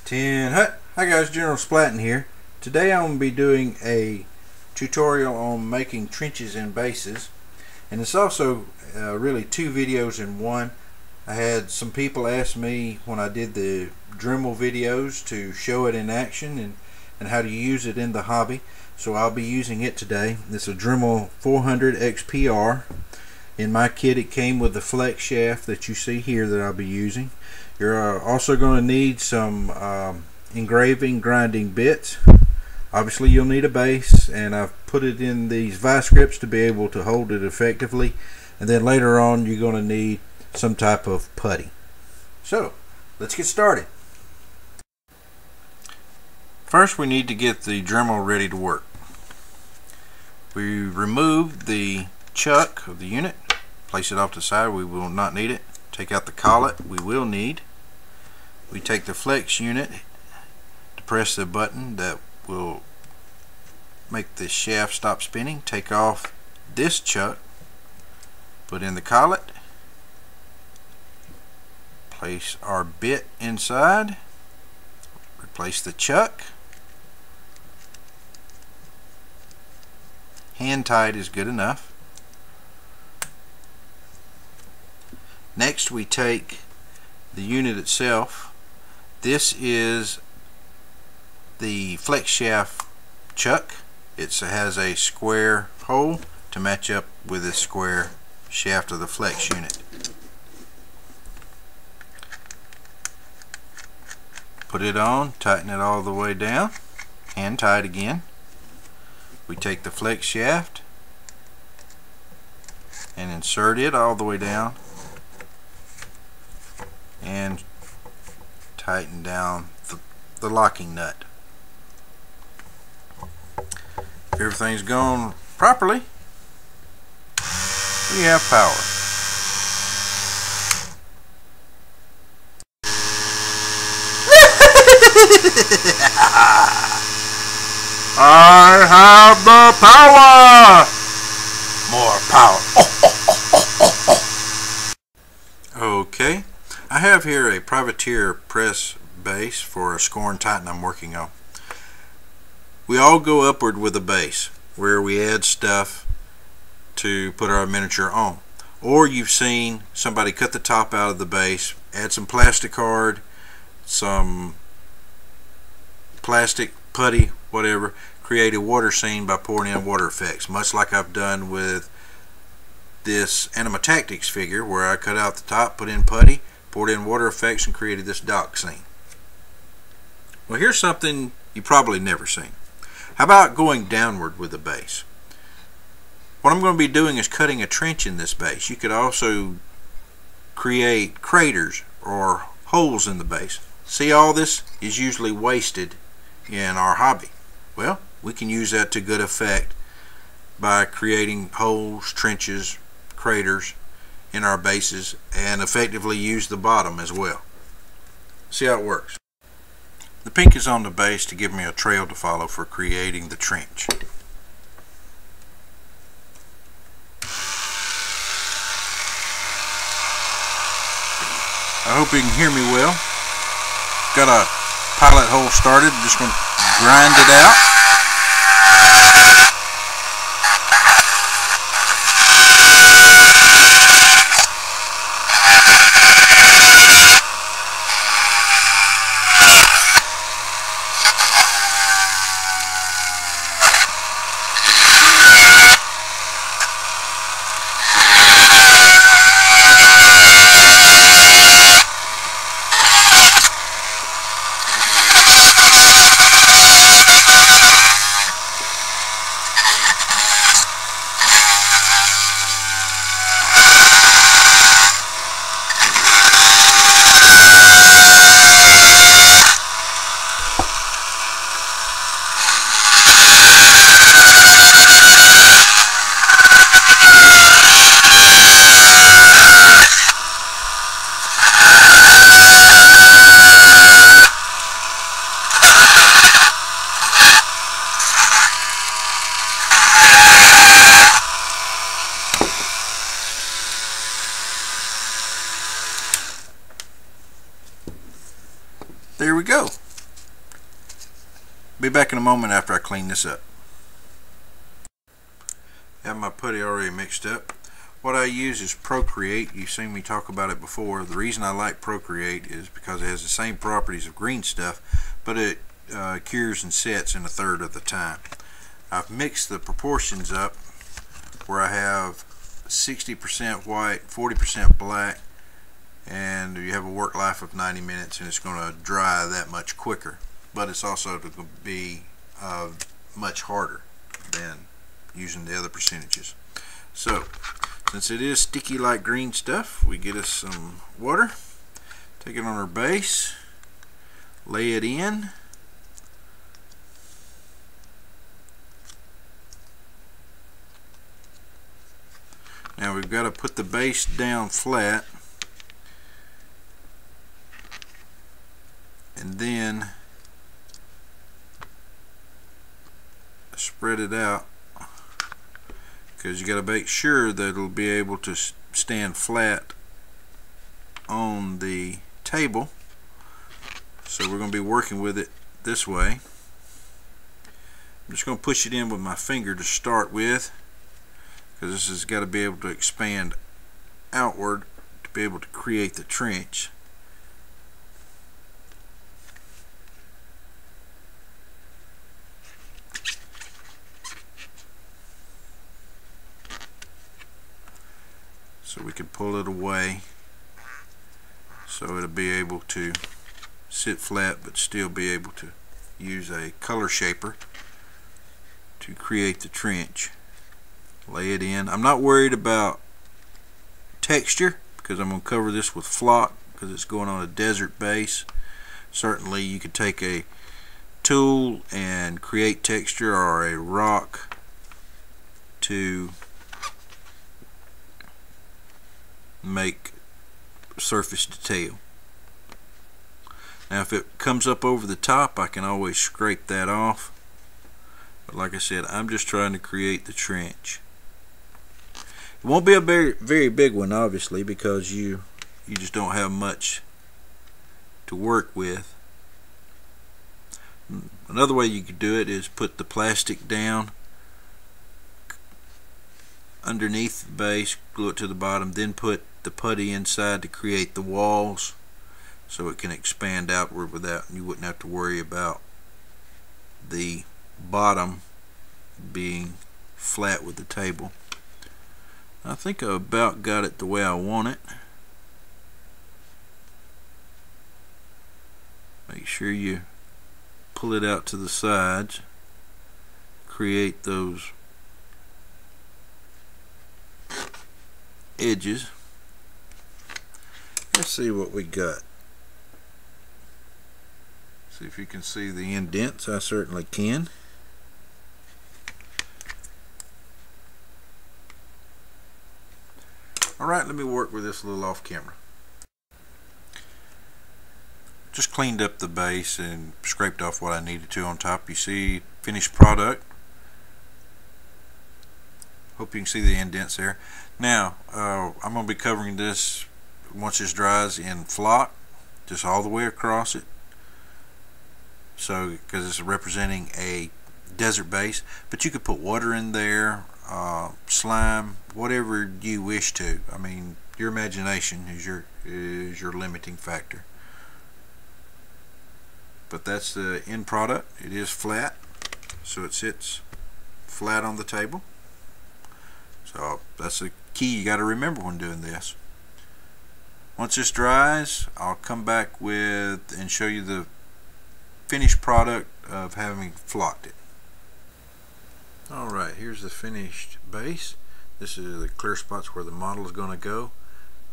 10 hut. Hi guys, General Splatton here. Today I'm going to be doing a tutorial on making trenches and bases, and it's also really two videos in one. I had some people ask me when I did the Dremel videos to show it in action and how to use it in the hobby, so I'll be using it today. It's a Dremel 400 XPR. In my kit it came with the flex shaft that you see here that I'll be using. You're also going to need some engraving grinding bits. Obviously you'll need a base, and I've put it in these vice grips to be able to hold it effectively, and then later on you're going to need some type of putty. So let's get started. First we need to get the Dremel ready to work. We remove the chuck of the unit, place it off to the side. We will not need it. Take out the collet we will need. We take the flex unit to press the button that will make the shaft stop spinning. Take off this chuck, put in the collet, place our bit inside, replace the chuck. Hand tied is good enough. Next we take the unit itself. This is the flex shaft chuck. It has a square hole to match up with the square shaft of the flex unit. Put it on, tighten it all the way down, hand tied again. We take the flex shaft and insert it all the way down and tighten down the locking nut. If everything's going properly, we have power. I have the power! More power. Okay. I have here a privateer press base for a score and tighten I'm working on. We all go upward with a base where we add stuff to put our miniature on. Or you've seen somebody cut the top out of the base, add some plastic card, some plastic putty, whatever, create a water scene by pouring in water effects, much like I've done with this Anima Tactics figure, where I cut out the top, put in putty, poured in water effects, and created this dock scene. Well, here's something you probably never seen. How about going downward with the base? What I'm going to be doing is cutting a trench in this base. You could also create craters or holes in the base. See, all this is usually wasted in our hobby. Well, we can use that to good effect by creating holes, trenches, craters in our bases, and effectively use the bottom as well. See how it works. The pink is on the base to give me a trail to follow for creating the trench. I hope you can hear me well. Got a pilot hole started. I'm just going to grind it out. There we go. Be back in a moment after I clean this up. I have my putty already mixed up. What I use is Procreate. You've seen me talk about it before. The reason I like Procreate is because it has the same properties of green stuff, but it cures and sets in a third of the time. I've mixed the proportions up where I have 60% white, 40% black, and you have a work life of 90 minutes, and it's going to dry that much quicker, but it's also going to be much harder than using the other percentages. So since it is sticky like green stuff, we get us some water, take it on our base, lay it in, now we've got to put the base down flat, and then spread it out, because you got to make sure that it'll be able to stand flat on the table. So we're going to be working with it this way. I'm just going to push it in with my finger to start with, because this has got to be able to expand outward to be able to create the trench. So we can pull it away so it'll be able to sit flat but still be able to use a color shaper to create the trench. Lay it in. I'm not worried about texture because I'm going to cover this with flock because it's going on a desert base. Certainly you could take a tool and create texture, or a rock to make surface detail. Now if it comes up over the top, I can always scrape that off, but like I said, I'm just trying to create the trench. It won't be a very big one, obviously, because you just don't have much to work with. Another way you could do it is put the plastic down underneath the base, glue it to the bottom, then put the putty inside to create the walls so it can expand outward without, you wouldn't have to worry about the bottom being flat with the table. I think I about got it the way I want it. Make sure you pull it out to the sides, create those edges. Let's see what we got. See if you can see the indents. I certainly can. Alright, let me work with this a little off camera. Just cleaned up the base and scraped off what I needed to on top. You see finished product. Hope you can see the indents there. Now I'm going to be covering this once this dries in flock, just all the way across it. So because it's representing a desert base, but you could put water in there, slime, whatever you wish to. I mean, your imagination is your limiting factor. But that's the end product. It is flat, so it sits flat on the table. So that's the key you got to remember when doing this. Once this dries, I'll come back with and show you the finished product of having flocked it. Alright, here's the finished base. This is the clear spots where the model is going to go.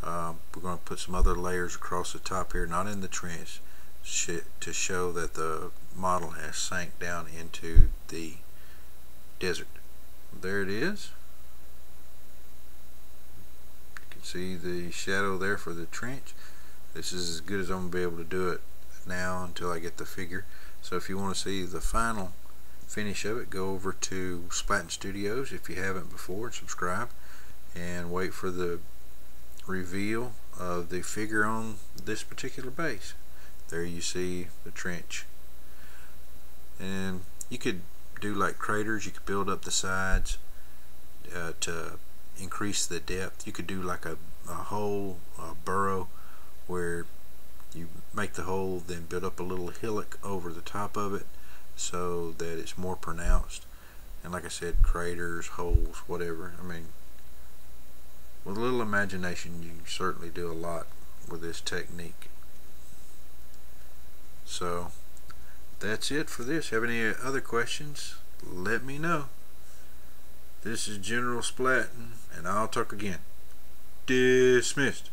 We're going to put some other layers across the top here, not in the trench, to show that the model has sank down into the desert. There it is. See the shadow there for the trench. This is as good as I'm going to be able to do it now until I get the figure. So if you want to see the final finish of it, go over to SplattonStudios if you haven't before, and subscribe, and wait for the reveal of the figure on this particular base. There you see the trench. And you could do like craters. You could build up the sides to increase the depth. You could do like a hole, a burrow, where you make the hole, then build up a little hillock over the top of it so that it's more pronounced. And like I said, craters, holes, whatever. I mean, with a little imagination, you can certainly do a lot with this technique. So that's it for this. Have any other questions? Let me know. This is General Splatton, and I'll talk again. Dismissed.